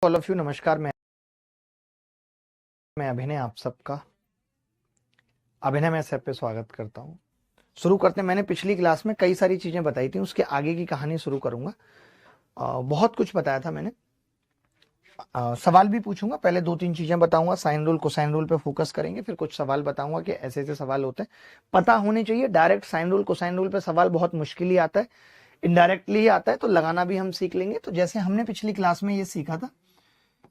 All of you नमस्कार। मैं अभिनय आप सबका अभिनय मैं सब पे स्वागत करता हूँ। शुरू करते हैं। मैंने पिछली क्लास में कई सारी चीजें बताई थी, उसके आगे की कहानी शुरू करूंगा। बहुत कुछ बताया था मैंने। सवाल भी पूछूंगा, पहले दो तीन चीजें बताऊंगा। साइन रूल कोसाइन रूल पे फोकस करेंगे, फिर कुछ सवाल बताऊंगा कि ऐसे ऐसे सवाल होते हैं, पता होने चाहिए। Direct sine rule cosine rule पे सवाल बहुत मुश्किल ही आता है, इनडायरेक्टली ही आता है, तो लगाना भी हम सीख लेंगे। तो जैसे हमने पिछली क्लास में ये सीखा था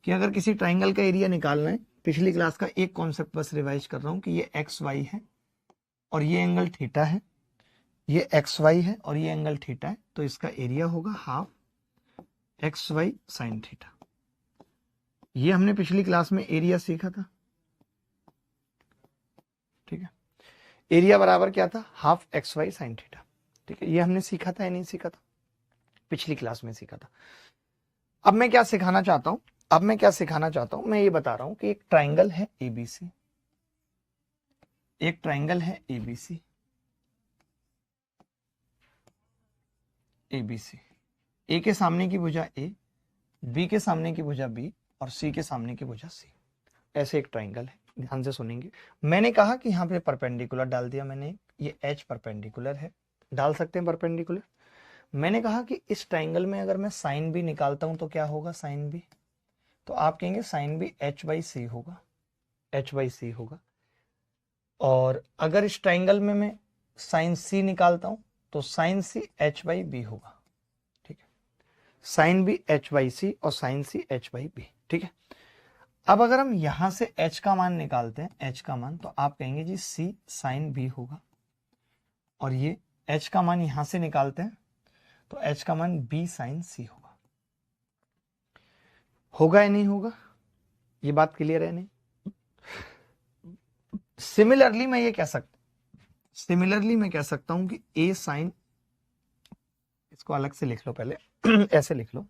कि अगर किसी ट्राइंगल का एरिया निकालना है, पिछली क्लास का एक कॉन्सेप्ट बस रिवाइज कर रहा हूं कि ये एक्स वाई है और ये एंगल थीटा है, ये एक्स वाई है और ये एंगल थीटा है, तो इसका एरिया होगा half x y sine theta. ये हमने पिछली क्लास में एरिया सीखा था, ठीक है। एरिया बराबर क्या था? Half x y sine theta, ठीक है। ये हमने सीखा था या नहीं सीखा था? पिछली क्लास में सीखा था। अब मैं क्या सिखाना चाहता हूं? मैं ये बता रहा हूं कि एक ट्राइंगल है एबीसी, एक ट्राइंगल है एबीसी, एबीसी। ए के सामने की भुजा ए, बी के सामने की भुजा बी और सी के सामने की भुजा सी। ऐसे एक ट्राइंगल है, ध्यान से सुनेंगे। मैंने कहा कि यहाँ पे परपेंडिकुलर डाल दिया मैंने, ये एच परपेंडिकुलर है, डाल सकते हैं परपेंडिकुलर। मैंने कहा कि इस ट्राइंगल में अगर मैं साइन बी निकालता हूं तो क्या होगा? साइन बी, तो आप कहेंगे साइन बी एच बाई सी होगा, एच बाई सी होगा। और अगर इस ट्राइंगल में मैं साइन सी निकालता हूं तो sine c h by b होगा, ठीक है। Sine b h by c और sine c h by b, ठीक है। अब अगर हम यहां से h का मान निकालते हैं, h का मान, तो आप कहेंगे जी c साइन b होगा। और ये h का मान यहां से निकालते हैं तो h का मान b साइन c होगा। होगा या नहीं होगा? ये बात क्लियर है नहीं? सिमिलरली मैं कह सकता हूं कि a साइन, इसको अलग से लिख लो पहले ऐसे लिख लो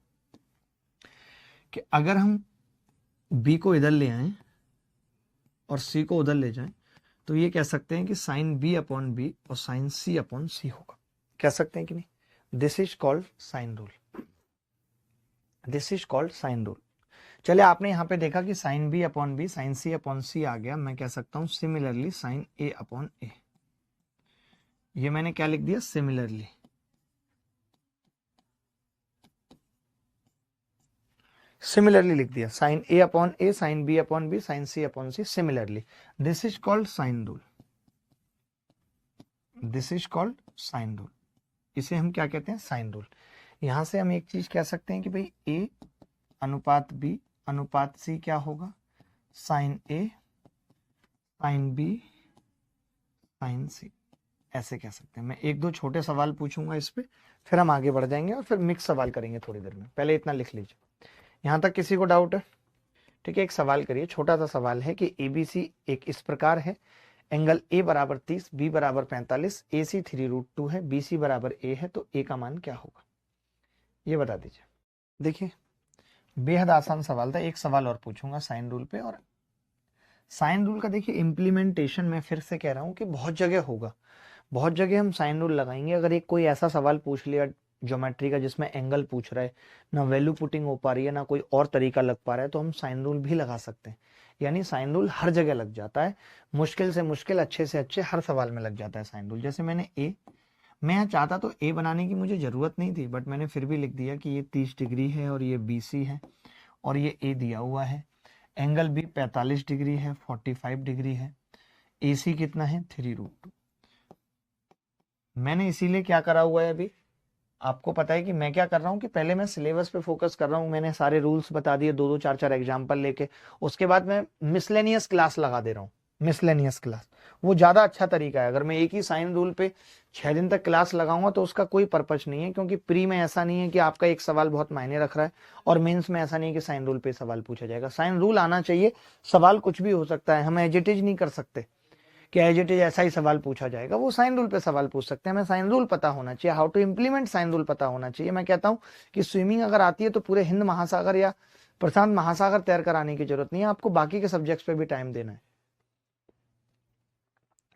कि अगर हम b को इधर ले आए और c को उधर ले जाएं तो ये कह सकते हैं कि साइन b अपॉन बी और साइन c अपॉन सी होगा। कह सकते हैं कि नहीं? This is called sine rule, this is called sine rule. चलिए, आपने यहां पे देखा कि sine b upon b sine c upon c आ गया। मैं कह सकता हूं similarly sine a upon a. ये मैंने क्या लिख दिया? सिमिलरली। सिमिलरली लिख दिया, sine a upon a sine b upon b sine c upon c, similarly. This is called sine rule, this is called sine rule. इसे हम क्या कहते हैं? Sine rule. यहां से हम एक चीज कह सकते हैं कि भाई a अनुपात b अनुपात c क्या होगा? Sine a sine b sine c, ऐसे कह सकते हैं। मैं एक दो छोटे सवाल पूछूंगा इस पे, फिर हम आगे बढ़ जाएंगे और फिर मिक्स सवाल करेंगे थोड़ी देर में। पहले इतना लिख लीजिए। यहां तक किसी को डाउट है? ठीक है, एक सवाल करिए, छोटा सा सवाल है कि एबीसी एक इस प्रकार है, एंगल ए बराबर 30, बी बराबर 45, ए सी 3√2 है, बी सी बराबर ए है, तो ए का मान क्या होगा? ये बता दीजिए। देखिए, बेहद आसान सवाल था। एक सवाल और पूछूंगा साइन रूल पे। और साइन रूल का देखिए इम्प्लीमेंटेशन, मैं फिर से कह रहा हूं कि बहुत जगह होगा, बहुत जगह हम साइन रूल लगाएंगे। अगर एक कोई ऐसा सवाल पूछ लिया ज्योमेट्री का जिसमें एंगल पूछ रहा है, ना वैल्यू पुटिंग हो पा रही है, ना कोई और तरीका लग पा रहा है, तो हम साइन रूल भी लगा सकते हैं। यानी साइन रूल हर जगह लग जाता है, मुश्किल से मुश्किल, अच्छे से अच्छे, हर सवाल में लग जाता है साइन रूल। जैसे मैंने मैं यहाँ चाहता तो ए बनाने की मुझे जरूरत नहीं थी, बट मैंने फिर भी लिख दिया कि ये 30 डिग्री है और ये BC है और ये ए दिया हुआ है। एंगल बी 45 डिग्री है, 45 डिग्री है। AC कितना है? 3√2। मैंने इसीलिए क्या करा हुआ है, अभी आपको पता है कि मैं क्या कर रहा हूं कि पहले मैं सिलेबस पे फोकस कर रहा हूं। मैंने सारे रूल्स बता दिए, दो दो चार चार एग्जाम्पल लेके, उसके बाद मैं मिसलेनियस क्लास लगा दे रहा हूं। मिसलेनियस क्लास वो ज्यादा अच्छा तरीका है। अगर मैं एक ही साइन रूल पे 6 दिन तक क्लास लगाऊंगा तो उसका कोई पर्पज नहीं है, क्योंकि प्री में ऐसा नहीं है कि आपका एक सवाल बहुत मायने रख रहा है, और मेंस में ऐसा नहीं है कि साइन रूल पे सवाल पूछा जाएगा। साइन रूल आना चाहिए, सवाल कुछ भी हो सकता है, हम एजिटेज नहीं कर सकते कि एज इट इज ऐसा ही सवाल पूछा जाएगा। वो साइन रूल पे सवाल पूछ सकते हैं। हमें साइन रूल पता होना चाहिए, how to implement sine rule पता होना चाहिए। मैं कहता हूं कि स्विमिंग अगर आती है तो पूरे हिंद महासागर या प्रशांत महासागर तैर कर आने की जरूरत नहीं है, आपको बाकी के सब्जेक्ट्स पे भी टाइम देना है।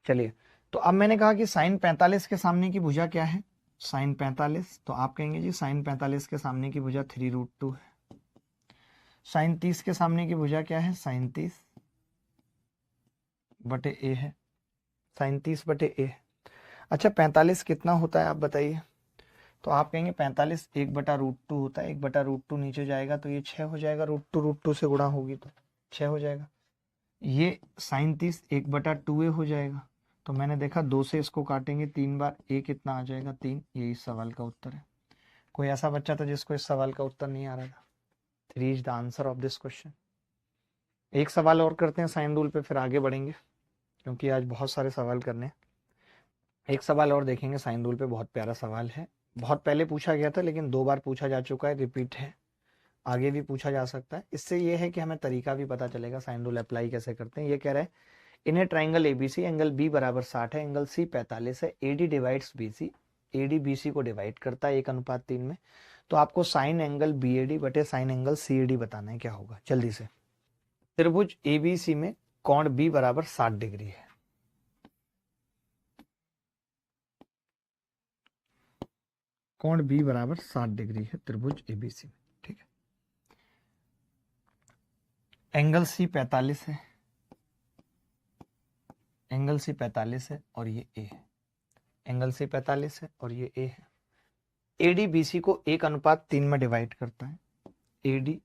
चलिए, तो अब मैंने कहा कि साइन 45 के सामने की भुजा क्या है? साइन 45, तो आप कहेंगे जी साइन 45 के सामने की भुजा 3√2 है। साइन 30 के सामने की भुजा क्या है, साइन 30 बटे ए है, साइन 30 बटे ए है। अच्छा 45 कितना होता है आप बताइए, तो आप कहेंगे 45 1/√2 होता है, 1/√2 नीचे जाएगा तो ये 6 हो जाएगा, √2 से गुणा होगी तो 6 हो जाएगा। ये साइन 30 1/2a हो जाएगा, तो मैंने देखा 2 से इसको काटेंगे 3 बार, ए कितना आ जाएगा 3, ये इस सवाल का उत्तर है। कोई ऐसा बच्चा था जिसको इस सवाल का उत्तर नहीं आ रहा था? 3 is the answer of this question. एक सवाल और करते हैं साइन रूल पे, फिर आगे बढ़ेंगे क्योंकि आज बहुत सारे सवाल करने हैं। एक सवाल और देखेंगे साइन रूल पे, बहुत प्यारा सवाल है, बहुत पहले पूछा गया था लेकिन 2 बार पूछा जा चुका है, रिपीट है, आगे भी पूछा जा सकता है। इससे ये है कि हमें तरीका भी पता चलेगा साइन रूल अप्लाई कैसे करते हैं। ये कह रहे हैं in a triangle ABC angle B बराबर 60 है, एंगल सी 45 है, AD divides BC, AD BC को डिवाइड करता है 1:3 में, तो आपको साइन एंगल बीएडी बटे साइन एंगल सीएडी बताना है क्या होगा जल्दी से। त्रिभुज एबीसी में कोण बी बराबर 60 डिग्री है, कोण बी बराबर 60 डिग्री है त्रिभुज एबीसी में, ठीक है। एंगल सी 45 है, एंगल सी 45 है और ये ए है, एंगल सी 45 है और ये ए है। एडी बीसी को 1:3 में डिवाइड करता है, एडी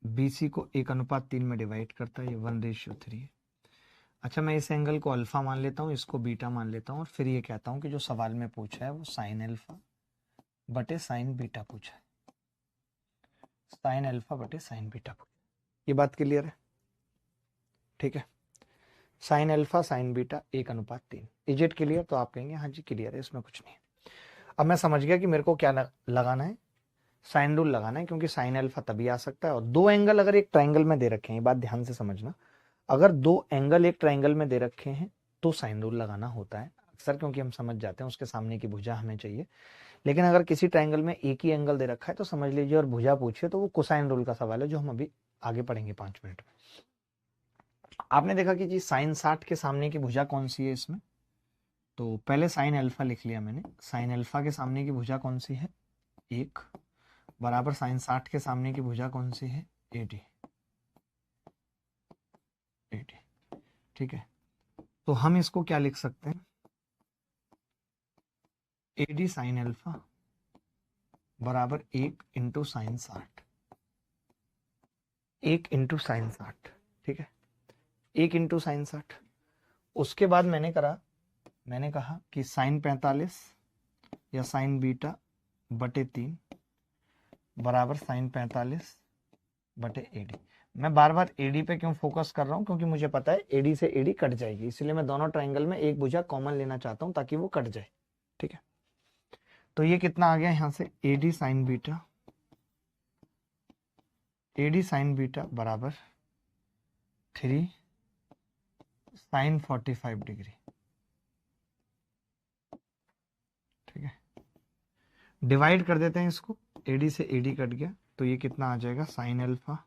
बीसी को 1:3 में डिवाइड करता है, ये 1:3 है। अच्छा मैं इस एंगल को अल्फा मान लेता हूँ, इसको बीटा मान लेता हूँ और फिर ये कहता हूँ कि जो सवाल में पूछा है वो साइन अल्फा बटे साइन बीटा पूछा है, साइन अल्फा बटे साइन बीटा पूछा। ये बात क्लियर है, ठीक है। Sine alpha sign beta 1:3, is it clear? तो आप कहेंगे हाँ जी क्लियर है, इसमें कुछ नहीं है। अब मैं समझ गया कि मेरे को क्या लगाना है, साइन रूल लगाना है, क्योंकि साइन अल्फा तभी आ सकता है और दो एंगल अगर एक ट्राइंगल में दे रखे हैं, ये बात ध्यान से समझना, अगर दो एंगल एक ट्राइंगल में दे रखे हैं तो साइन रूल लगाना होता है अक्सर, क्योंकि हम समझ जाते हैं उसके सामने की भुजा हमें चाहिए। लेकिन अगर किसी ट्राइंगल में एक ही एंगल दे रखा है तो समझ लीजिए और भुजा पूछिए तो वो कोसाइन रूल का सवाल है, जो हम अभी आगे पढ़ेंगे 5 मिनट में। आपने देखा कि जी साइन 60 के सामने की भुजा कौन सी है इसमें, तो पहले साइन अल्फा लिख लिया मैंने, साइन अल्फा के सामने की भुजा कौन सी है 1, बराबर साइन 60 के सामने की भुजा कौन सी है 80, 80, ठीक है। तो हम इसको क्या लिख सकते हैं, एडी साइन अल्फा बराबर 1 इंटू साइन 60, 1 इंटू साइन 60, ठीक है, 1 इंटू साइन 60। उसके बाद मैंने कहा कि साइन 45 या साइन बीटा बटे 3 बराबर साइन 45 बटे एडी। मैं बार बार एडी पे क्यों फोकस कर रहा हूं, क्योंकि मुझे पता है एडी से एडी कट जाएगी, इसलिए मैं दोनों ट्राइंगल में एक भुजा कॉमन लेना चाहता हूं ताकि वो कट जाए, ठीक है। तो ये कितना आ गया यहां से, AD sine beta, AD sine beta बराबर 3 साइन 45 डिग्री, ठीक है। डिवाइड कर देते हैं इसको, एडी से एडी कट गया तो ये कितना आ जाएगा, साइन अल्फा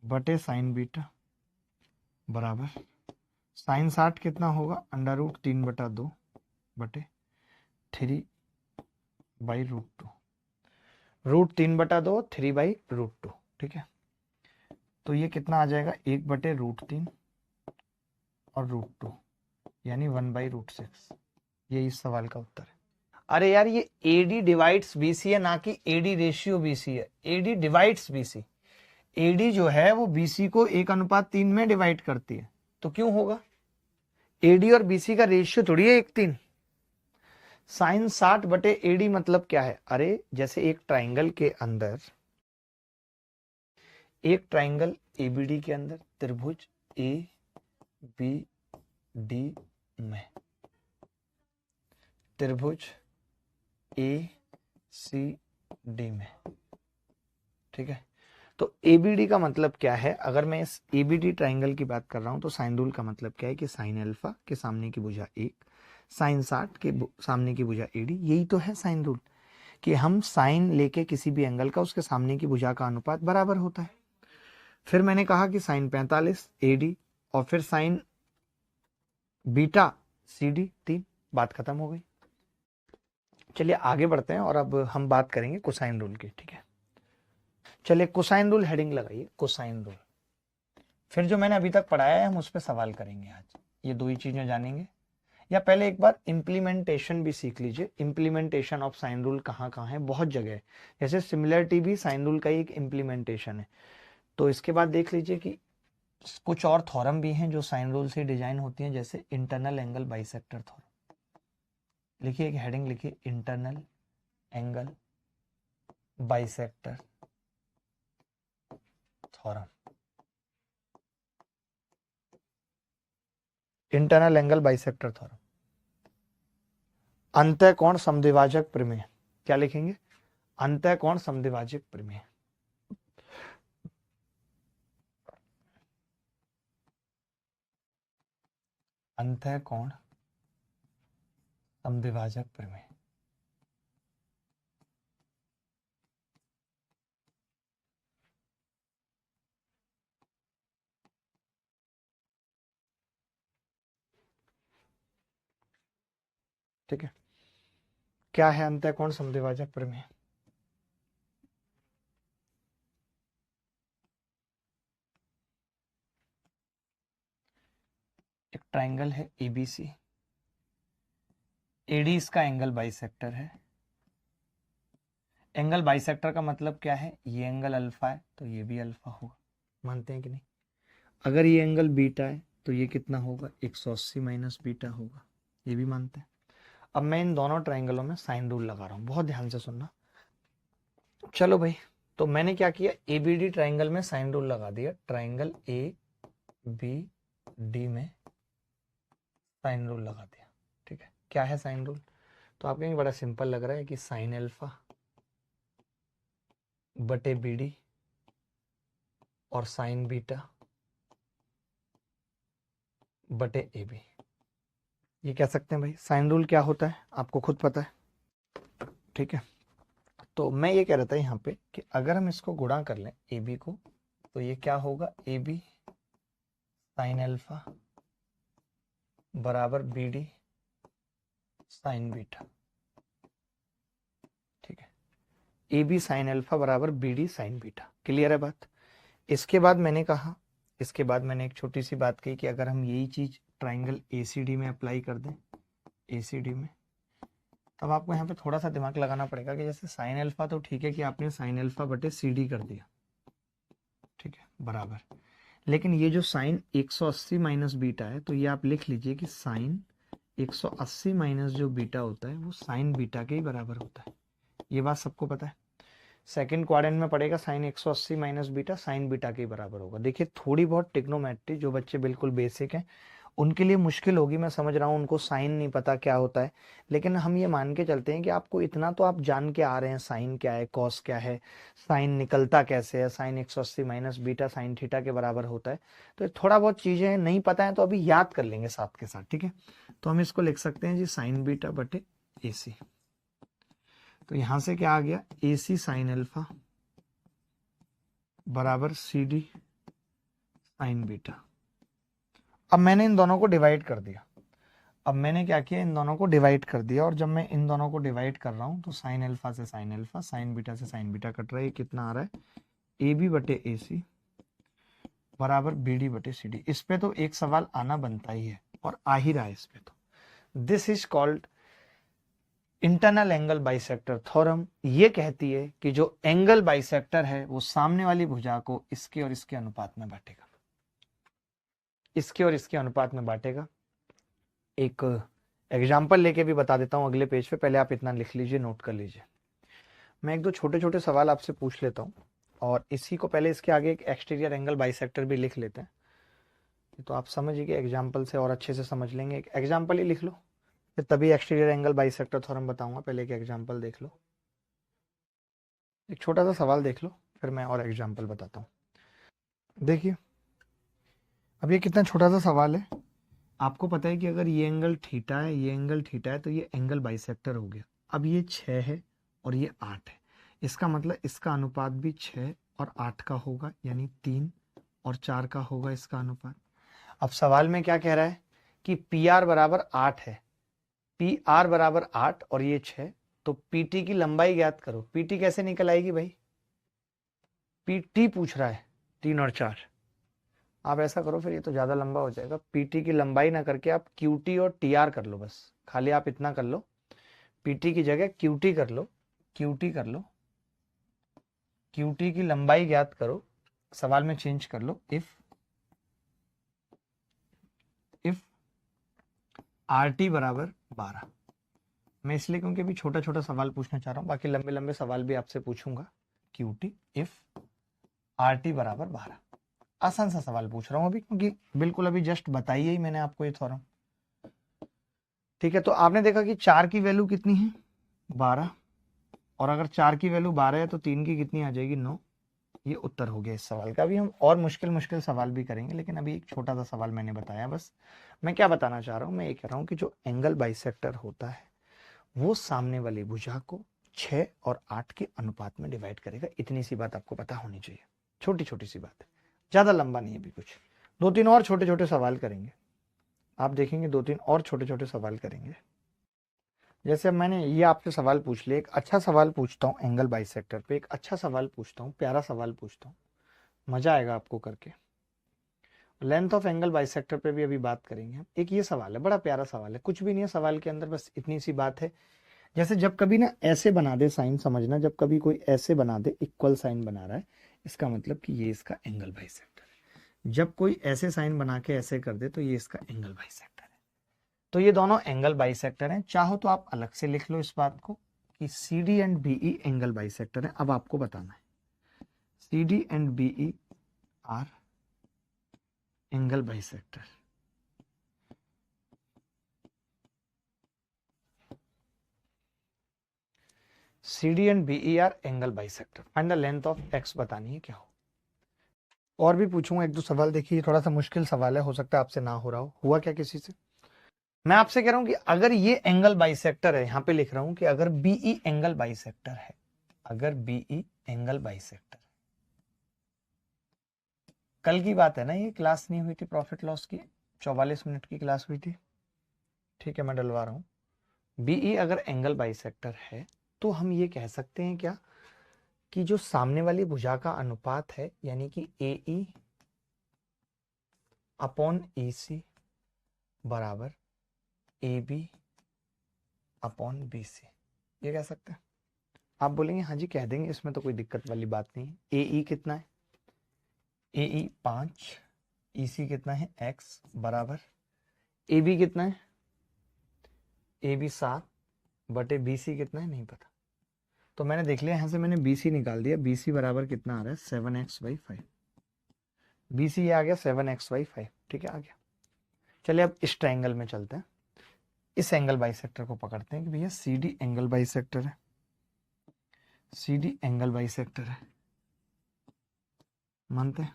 बटे साइन बीटा बराबर साइन 60 कितना होगा, √3/2 बटे 3/√2, √3/2 3/√2, ठीक है। तो ये कितना आ जाएगा, 1/√3 और √2 यानी 1/√6, ये इस सवाल का उत्तर है। अरे यार ये एडी डिवाइड्स बीसी है, ना कि एडी रेशियो बीसी है, एडी डिवाइड्स बीसी। एडी जो है वो बीसी को 1:3 में डिवाइड करती है, तो क्यों होगा, एडी और बीसी का रेशियो थोड़ी है 1:3। साइन 60 बटे एडी मतलब क्या है, अरे जैसे एक ट्राइंगल के अंदर, एक ट्राइंगल एबीडी के अंदर त्रिभुज ए बी डी में त्रिभुज ए सी डी में, ठीक है। तो एबीडी का मतलब क्या है, अगर मैं इस एबीडी ट्राइंगल की बात कर रहा हूं तो साइन रूल का मतलब क्या है कि साइन अल्फा के सामने की भुजा 1, साइन 60 के सामने की भुजा एडी, यही तो है साइन रूल, कि हम साइन लेके किसी भी एंगल का उसके सामने की भुजा का अनुपात बराबर होता है। फिर मैंने कहा कि साइन 45 एडी और फिर साइन बीटा सीडी 3, बात खत्म हो गई। चलिए आगे बढ़ते हैं और अब हम बात करेंगे कोसाइन रूल की, ठीक है। चलिए कोसाइन रूल हेडिंग लगाइए, कोसाइन रूल। फिर जो मैंने अभी तक पढ़ाया है हम उस पर सवाल करेंगे आज। ये दो ही चीजें जानेंगे, या पहले एक बार इंप्लीमेंटेशन भी सीख लीजिए। इंप्लीमेंटेशन ऑफ साइन रूल कहाँ कहाँ है, बहुत जगह है। जैसे सिमिलरिटी भी साइन रूल का ही एक इंप्लीमेंटेशन है। तो इसके बाद देख लीजिए कि कुछ और थ्योरम भी हैं जो साइन रूल से डिजाइन होती हैं, जैसे इंटरनल एंगल बाइसेक्टर थ्योरम। लिखिए, एक हेडिंग लिखिए, internal angle bisector theorem. Internal angle bisector theorem. अंतःकोण समद्विभाजक प्रमेय। क्या लिखेंगे? अंतःकोण समद्विभाजक प्रमेय। अंतःकोण समद्विभाजक प्रमेय। ठीक है, क्या है अंतःकोण समद्विभाजक प्रमेय? एक ट्राइंगल है एबीसी, एडी इसका एंगल बाइसेक्टर है। एंगल बाइसेक्टर का मतलब क्या है? ये एंगल अल्फा है तो ये भी अल्फा होगा, मानते हैं कि नहीं? अगर ये एंगल बीटा है तो ये कितना होगा? 180 माइनस बीटा होगा, ये भी मानते हैं। अब मैं इन दोनों ट्राइंगलों में साइन रूल लगा रहा हूं, बहुत ध्यान से सुनना। चलो भाई, तो मैंने क्या किया, एबीडी ट्राइंगल में साइन रूल लगा दिया। ट्राइंगल ए बी डी में साइन रूल लगा दिया। ठीक है, क्या है साइन रूल? तो आप कहेंगे बड़ा सिंपल लग रहा है कि साइन अल्फा बटे बीडी और साइन बीटा बटे ए बी। ये कह सकते हैं भाई साइन रूल क्या होता है, आपको खुद पता है। ठीक है, तो मैं ये कह रहा था यहाँ पे कि अगर हम इसको गुणा कर लें ए बी को, तो ये क्या होगा? ए बी साइन अल्फा बराबर बी डी साइन बीटा। ठीक है, ए बी साइन अल्फा बराबर B D sine beta. Clear है बात? इसके बाद मैंने कहा, इसके बाद मैंने एक छोटी सी बात कही कि अगर हम यही चीज ट्राइंगल एसीडी में अप्लाई कर दें, एसीडी में, तब आपको यहाँ पे थोड़ा सा दिमाग लगाना पड़ेगा कि जैसे साइन अल्फा तो ठीक है कि आपने साइन अल्फा बटे सी डी कर दिया, ठीक है, बराबर। लेकिन ये जो साइन 180 माइनस बीटा है, तो ये आप लिख लीजिए कि साइन 180 माइनस जो बीटा होता है वो साइन बीटा के ही बराबर होता है। ये बात सबको पता है। सेकंड क्वाड्रेंट में पड़ेगा sine 180 minus beta sine beta के बराबर होगा। देखिए थोड़ी बहुत टिग्नोमेट्री जो बच्चे बिल्कुल बेसिक हैं उनके लिए मुश्किल होगी, मैं समझ रहा हूँ, उनको साइन नहीं पता क्या होता है। लेकिन हम ये मान के चलते हैं कि आपको इतना तो आप जान के आ रहे हैं, साइन क्या है, कॉस क्या है, साइन निकलता कैसे है, sine 180 minus beta sine theta के बराबर होता है। तो थोड़ा बहुत चीजें नहीं पता है तो अभी याद कर लेंगे साथ के साथ। ठीक है, तो हम इसको लिख सकते हैं जी साइन बीटा बटे ए सी। तो यहां से क्या आ गया? ए सी साइन अल्फा बराबर सी डी साइन बीटा। अब मैंने इन दोनों को डिवाइड कर दिया। अब मैंने क्या किया, इन दोनों को डिवाइड कर दिया। और जब मैं इन दोनों को डिवाइड कर रहा हूं तो साइन अल्फा से साइन अल्फा, साइन बीटा से साइन बीटा कट रहा है। कितना आ रहा है? ए बी बटे ए सी बराबर बी डी बटे सी डी। इस पे तो एक सवाल आना बनता ही है और आ ही रहा है इस पे। तो this is called internal angle bisector theorem. ये कहती है कि जो एंगल बाइसेक्टर है वो सामने वाली भुजा को इसके और इसके अनुपात में बांटेगा, इसके और इसके अनुपात में बांटेगा। एक एग्जाम्पल लेके भी बता देता हूं अगले पेज पे, पहले आप इतना लिख लीजिए, नोट कर लीजिए। मैं एक दो छोटे छोटे सवाल आपसे पूछ लेता हूं और इसी को पहले इसके आगे एक एक्सटीरियर एंगल बाइसेक्टर भी लिख लेते हैं, तो आप समझिए एग्जाम्पल से और अच्छे से समझ लेंगे। एक एग्जाम्पल ही लिख लो, फिर तभी एक्सटीरियर एंगल बाइसेक्टर थ्योरम बताऊंगा। पहले एक एग्जाम्पल देख लो, एक छोटा सा सवाल देख लो, फिर मैं और एग्जाम्पल बताता हूँ। देखिए अब ये कितना छोटा सा सवाल है। आपको पता है कि अगर ये एंगल थीटा है, ये एंगल थीटा है, तो ये एंगल बाइसेक्टर हो गया। अब ये 6 है और ये 8 है, इसका मतलब इसका अनुपात भी 6 और 8 का होगा, यानी 3 और 4 का होगा इसका अनुपात। अब सवाल में क्या कह रहा है कि पी आर बराबर 8 है, पी आर बराबर 8 और ये 6, तो पीटी की लंबाई ज्ञात करो। पीटी कैसे निकल आएगी भाई? पीटी पूछ रहा है 3 और 4। आप ऐसा करो फिर, ये तो ज़्यादा लंबा हो जाएगा, पीटी की लंबाई ना करके आप क्यूटी और टीआर कर लो, बस खाली आप इतना कर लो, पीटी की जगह क्यूटी कर लो, क्यूटी कर लो, क्यूटी की लंबाई ज्ञात करो, सवाल में चेंज कर लो, इफ आर टी बराबर 12। मैं इसलिए क्योंकि अभी छोटा छोटा सवाल पूछना चाह रहा हूँ, बाकी लंबे लंबे सवाल भी आपसे पूछूंगा। क्यूटी इफ आर टी बराबर 12, आसान सा सवाल पूछ रहा हूँ अभी, क्योंकि बिल्कुल अभी जस्ट बताई ही मैंने आपको ये थोड़ा। ठीक है, तो आपने देखा कि 4 की वैल्यू कितनी है 12, और अगर 4 की वैल्यू 12 है तो 3 की कितनी आ जाएगी 9। ये उत्तर हो गया इस सवाल का। अभी हम और मुश्किल मुश्किल सवाल भी करेंगे, लेकिन अभी एक छोटा सा सवाल मैंने बताया बस। मैं क्या बताना चाह रहा हूँ, मैं ये कह रहा हूँ कि जो एंगल बाइसेक्टर होता है वो सामने वाली भुजा को 6 और 8 के अनुपात में डिवाइड करेगा। इतनी सी बात आपको पता होनी चाहिए, छोटी छोटी सी बात है, ज्यादा लंबा नहीं है अभी कुछ। 2-3 और छोटे छोटे सवाल करेंगे, आप देखेंगे 2-3 और छोटे छोटे सवाल करेंगे। जैसे अब मैंने ये आपसे सवाल पूछ लिया, एक अच्छा सवाल पूछता हूँ एंगल बाइसेक्टर पे, एक अच्छा सवाल पूछता हूँ, प्यारा सवाल पूछता हूँ, मजा आएगा आपको करके। लेंथ ऑफ एंगल बाइसेक्टर पे भी अभी बात करेंगे हम। एक ये सवाल है, बड़ा प्यारा सवाल है, कुछ भी नहीं है सवाल के अंदर, बस इतनी सी बात है। जैसे जब कभी ना ऐसे बना दे साइन, समझना, जब कभी कोई ऐसे बना दे, इक्वल साइन बना रहा है, इसका मतलब कि ये इसका एंगल बाइसेक्टर है। जब कोई ऐसे साइन बना के ऐसे कर दे तो ये इसका एंगल बाइसेक्टर है। तो ये दोनों एंगल बाइसेक्टर हैं। चाहो तो आप अलग से लिख लो इस बात को कि C D and BE angle bisector है। अब आपको बताना है C D and BE are angle bisector. C D and BE are angle bisector, find the length of x बतानी है क्या हो। और भी पूछूंगा एक दो सवाल, देखिए थोड़ा सा मुश्किल सवाल है, हो सकता है आपसे ना हो रहा हो। हुआ क्या किसी से? मैं आपसे कह रहा हूं कि अगर ये एंगल बाइसेक्टर है, यहां पे लिख रहा हूं कि अगर बीई एंगल बाइसेक्टर है, अगर बीई एंगल बाइसेक्टर, कल की बात है ना, ये क्लास नहीं हुई थी प्रॉफिट लॉस की, 44 मिनट की क्लास हुई थी। ठीक है, मैं डलवा रहा हूं। बीई अगर एंगल बाइसेक्टर है तो हम ये कह सकते हैं क्या कि जो सामने वाली भुजा का अनुपात है, यानी कि ए ई अपॉन ए सी बराबर A B upon B C, ये कह सकते हैं। आप बोलेंगे हाँ जी कह देंगे, इसमें तो कोई दिक्कत वाली बात नहीं है। ए ई कितना है? ए ई 5, ई सी कितना है x बराबर, ए बी कितना है? ए बी 7 बटे बी सी कितना है नहीं पता, तो मैंने देख लिया, यहाँ से मैंने बी सी निकाल दिया। बी सी बराबर कितना आ रहा है 7x/5, बी सी ये आ गया 7x/5। ठीक है, आ गया। चलिए अब इस ट्रायंगल में चलते हैं, इस एंगल बाइसेक्टर को पकड़ते हैं कि भैया सी डी एंगल बाइसेक्टर है, सी डी एंगल बाइसेक्टर है, मानते हैं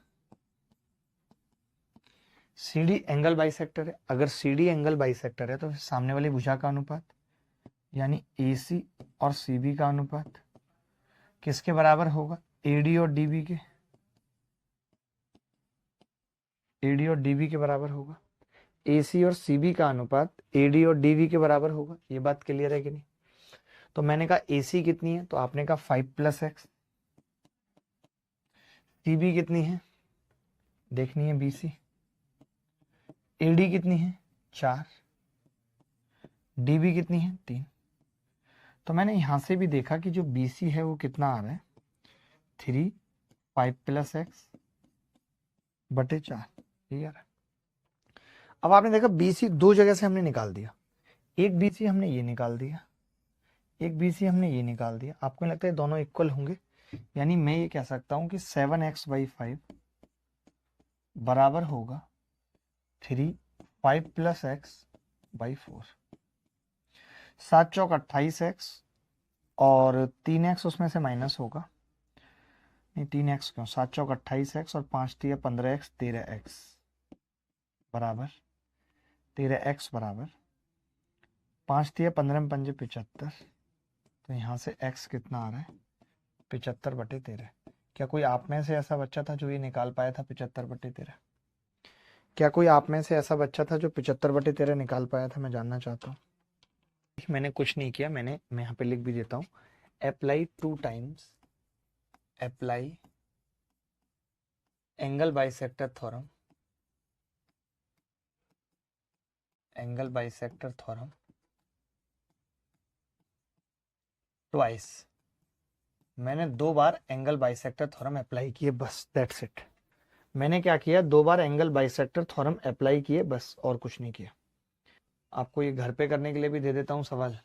सी डी एंगल बाइसेक्टर है। अगर सी डी एंगल बाइसेक्टर है तो फिर सामने वाली भुजा का अनुपात यानी ए सी और सी बी का अनुपात किसके बराबर होगा? एडी और डीबी के, एडी और डीबी के बराबर होगा। एसी और सीबी का अनुपात एडी और डीबी के बराबर होगा। ये बात क्लियर है कि नहीं? तो मैंने कहा एसी कितनी है, तो आपने कहा 5 + x। सीबी कितनी है देखनी है, बीसी। एडी कितनी है 4, डीबी कितनी है 3। तो मैंने यहां से भी देखा कि जो बीसी है वो कितना आ रहा है 3, 5 + x बटे 4, ठीक है। अब आपने देखा बीसी दो जगह से हमने निकाल दिया, एक बीसी हमने ये निकाल दिया, एक बीसी हमने ये निकाल दिया। आपको लगता है दोनों इक्वल होंगे, यानी मैं ये कह सकता हूं कि 7x/5 बराबर होगा 3, 5 + x/4। 7 चौक 28x और 3x उसमें से माइनस होगा, नहीं 3x क्यों, 7 चौक 28x और 5 3 15x 13x बराबर 13x बराबर 5 3 15 में 5 75। तो यहाँ से x कितना आ रहा है 75/13। क्या कोई आप में से ऐसा बच्चा था जो ये निकाल पाया था 75/13? क्या कोई आप में से ऐसा बच्चा था जो 75/13 निकाल पाया था? मैं जानना चाहता हूँ। मैंने कुछ नहीं किया, मैं यहाँ पे लिख भी देता हूँ, apply 2 times, apply angle bisector theorem, angle bisector theorem twice. मैंने 2 बार एंगल बाइसेक्टर थ्योरम अप्लाई किए, बस दैट्स इट। मैंने क्या किया, 2 बार एंगल बाइसेक्टर थ्योरम अप्लाई किए, बस, और कुछ नहीं किया। आपको ये घर पे करने के लिए भी दे देता हूँ सवाल,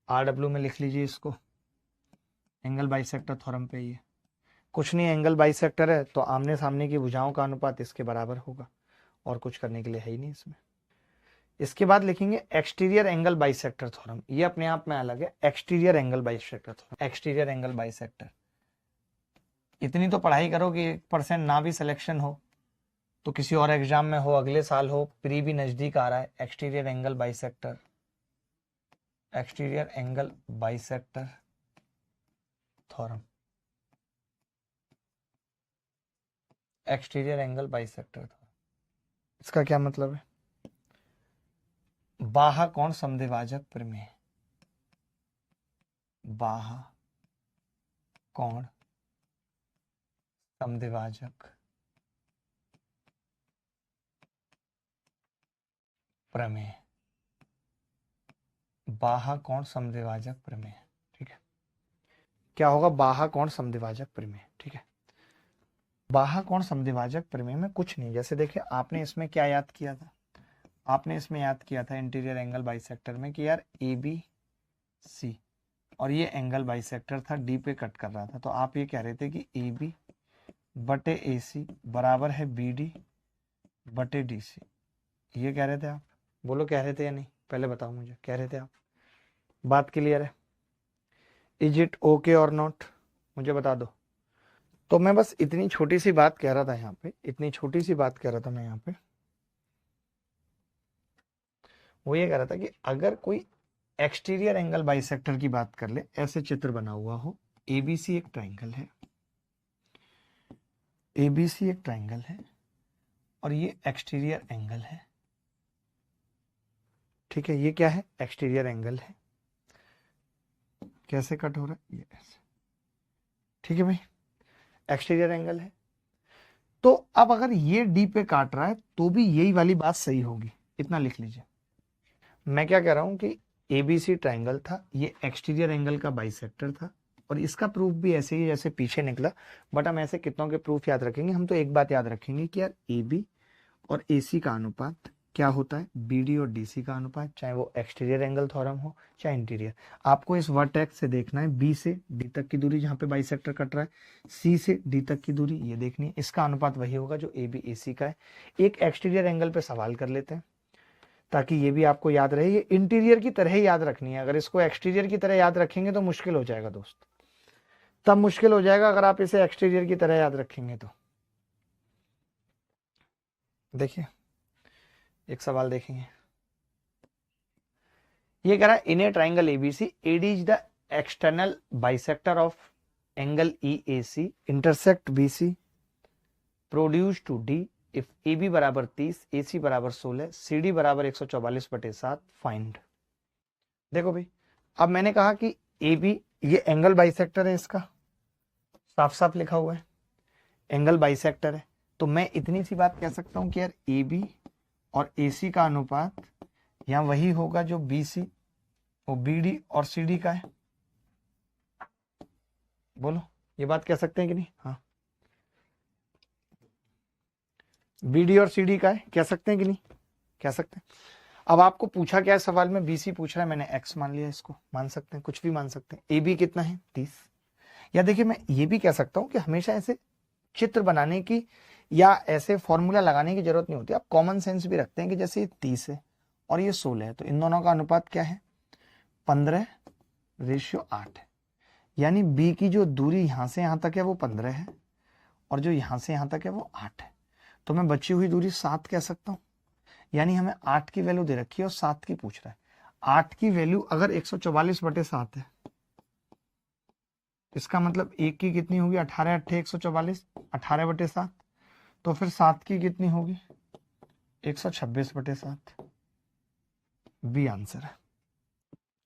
RW में लिख लीजिए इसको, एंगल बाइसेक्टर थ्योरम पे। ये कुछ नहीं, एंगल बाइसेक्टर है तो आमने सामने की भुजाओं का अनुपात इसके बराबर होगा, और कुछ करने के लिए है ही नहीं इसमें। इसके बाद लिखेंगे एक्सटीरियर एंगल बाइसेक्टर थ्योरम, ये अपने आप में अलग है, exterior angle bisector theorem, exterior angle bisector. इतनी तो पढ़ाई करो कि 1% ना भी सिलेक्शन हो तो किसी और एग्जाम में हो, अगले साल हो, प्री भी नजदीक आ रहा है। Exterior angle bisector, exterior angle bisector theorem, exterior angle bisector theorem. इसका क्या मतलब है, बाह्य कोण समद्विभाजक प्रमेय, बाह्य कोण समद्विभाजक प्रमेय, बाह्य कोण समद्विभाजक प्रमेय, ठीक है। क्या होगा, बाह्य कोण समद्विभाजक प्रमेय, ठीक है। बाह्य कोण समद्विभाजक प्रमेय में कुछ नहीं, जैसे देखिए आपने इसमें क्या याद किया था, आपने इसमें याद किया था इंटीरियर एंगल बाइसेक्टर में कि यार ABC, और ये एंगल बाइसेक्टर था, डी पे कट कर रहा था, तो आप ये कह रहे थे कि AB बटे AC बराबर है BD बटे DC, ये कह रहे थे आप। बोलो कह रहे थे या नहीं, पहले बताओ मुझे, कह रहे थे आप? बात क्लियर है? इज इट ओके और नॉट, मुझे बता दो। तो मैं बस इतनी छोटी सी बात कह रहा था यहाँ पे, इतनी छोटी सी बात कह रहा था मैं यहाँ पे, वो ये कह रहा था कि अगर कोई एक्सटीरियर एंगल बाइसेक्टर की बात कर ले, ऐसे चित्र बना हुआ हो, ABC एक ट्राइंगल है, ABC एक ट्राइंगल है, और ये एक्सटीरियर एंगल है, ठीक है। ये क्या है, एक्सटीरियर एंगल है। कैसे कट हो रहा है, ये ऐसे, ठीक है भाई, एक्सटीरियर एंगल है। तो अब अगर ये डी पे काट रहा है तो भी यही वाली बात सही होगी, इतना लिख लीजिए। मैं क्या कह रहा हूं कि ABC ट्राइंगल था, ये एक्सटीरियर एंगल का बाइसेक्टर था, और इसका प्रूफ भी ऐसे ही जैसे पीछे निकला। बट हम ऐसे कितनों के प्रूफ याद रखेंगे, हम तो एक बात याद रखेंगे कि यार AB और AC का अनुपात क्या होता है, BD और DC का अनुपात, चाहे वो एक्सटीरियर एंगल थ्योरम हो चाहे इंटीरियर। आपको इस वर्टेक्स से देखना है, B से D तक की दूरी जहां पे बाइसेक्टर कट रहा है, C से D तक की दूरी ये देखनी है, इसका अनुपात वही होगा जो AB AC का है। एक एक्सटीरियर एंगल पे सवाल कर लेते हैं ताकि ये भी आपको याद रहे, ये इंटीरियर की तरह ही याद रखनी है। अगर इसको एक्सटीरियर की तरह याद रखेंगे तो मुश्किल हो जाएगा दोस्त, तब मुश्किल हो जाएगा अगर आप इसे एक्सटीरियर की तरह याद रखेंगे तो। देखिए एक सवाल देखेंगे, ये कह रहा है in a triangle ABC, AD is the external bisector of angle EAC intersect BC produce to D if AB बराबर 30, AC बराबर 16, CD बराबर 144/7 फाइंड। देखो भाई, अब मैंने कहा कि AB ये एंगल बाइसेक्टर है, इसका साफ साफ लिखा हुआ है एंगल बाइसेक्टर है, तो मैं इतनी सी बात कह सकता हूं कि यार AB और AC का अनुपात यहाँ वही होगा जो BC और BD और CD का है। बोलो ये बात कह सकते हैं कि नहीं? हाँ, BD और CD का है, कह सकते हैं कि नहीं? कह सकते हैं। अब आपको पूछा क्या है सवाल में, BC पूछ रहा है, मैंने X मान लिया, इसको मान सकते हैं, कुछ भी मान सकते हैं। AB कितना है, 30। या देखिए मैं ये भी कह सकता हूं कि हमेशा ऐसे चित्र बनाने की या ऐसे फॉर्मूला लगाने की जरूरत नहीं होती, आप कॉमन सेंस भी रखते हैं कि जैसे ये 30 है और ये 16 है, तो इन दोनों का अनुपात क्या है, 15:8 है। यानी B की जो दूरी यहां से यहां तक है वो 15 है, और जो यहां से यहां तक है वो 8 है, तो मैं बची हुई दूरी 7 कह सकता हूं। यानी हमें 8 की वैल्यू दे रखी है और 7 की पूछ रहा है। 8 की वैल्यू अगर 144/7 है, इसका मतलब 1 की कितनी होगी, 18 8 144, 18/7, तो फिर 7 की कितनी होगी, 126/7। बी आंसर है।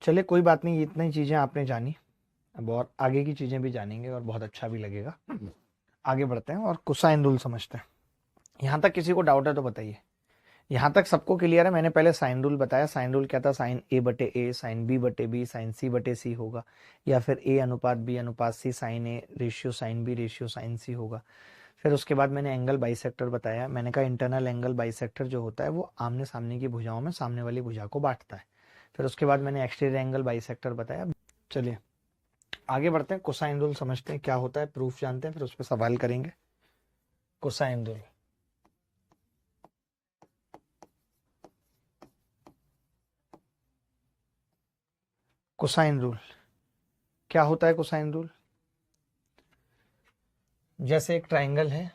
चलिए कोई बात नहीं, इतनी चीजें आपने जानी, अब और आगे की चीजें भी जानेंगे और बहुत अच्छा भी लगेगा। आगे बढ़ते हैं और कोसाइन रूल समझते हैं। यहाँ तक किसी को डाउट है तो बताइए। यहाँ तक सबको क्लियर है? मैंने पहले साइन रूल बताया। साइन रूल क्या था? साइन ए बटे ए, साइन बी बटे बी, साइन सी बटे सी होगा, या फिर ए अनुपात बी अनुपात C, sine A ratio sine B ratio sine C होगा। फिर उसके बाद मैंने एंगल बाइसेक्टर बताया। मैंने कहा इंटरनल एंगल बाइसेक्टर जो होता है वो आमने सामने की भुजाओं में सामने वाली भुजा को बांटता है। फिर उसके बाद मैंने एक्सटीरियर एंगल बाइसेक्टर बताया। चलिए आगे बढ़ते हैं, कोसाइन रूल समझते हैं क्या होता है, प्रूफ जानते हैं, फिर उस पर सवाल करेंगे। कोसाइन रूल, कोसाइन रूल क्या होता है? कोसाइन रूल जैसे एक ट्राइंगल है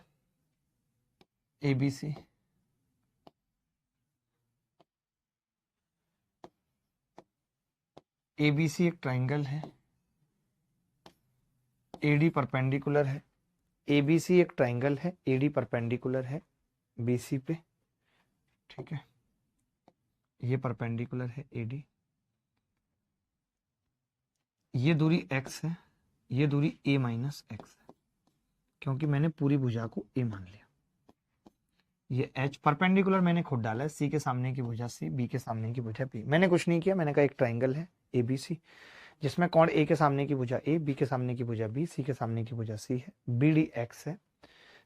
ABC, ABC एक ट्राइंगल है, AD परपेंडिकुलर है। ABC एक ट्राइंगल है, AD परपेंडिकुलर है BC पे, ठीक है, ये परपेंडिकुलर है AD। ये दूरी x है, ये दूरी a माइनस एक्स है, क्योंकि मैंने पूरी भुजा को a मान लिया। ये h परपेंडिकुलर मैंने खुद डाला है, c के सामने की भुजा c, b के सामने की भुजा b। मैंने कुछ नहीं किया, मैंने कहा एक ट्राइंगल है ABC जिसमें कोण a के सामने की भुजा a, b के सामने की भुजा b, c के सामने की भुजा c है, BD x है,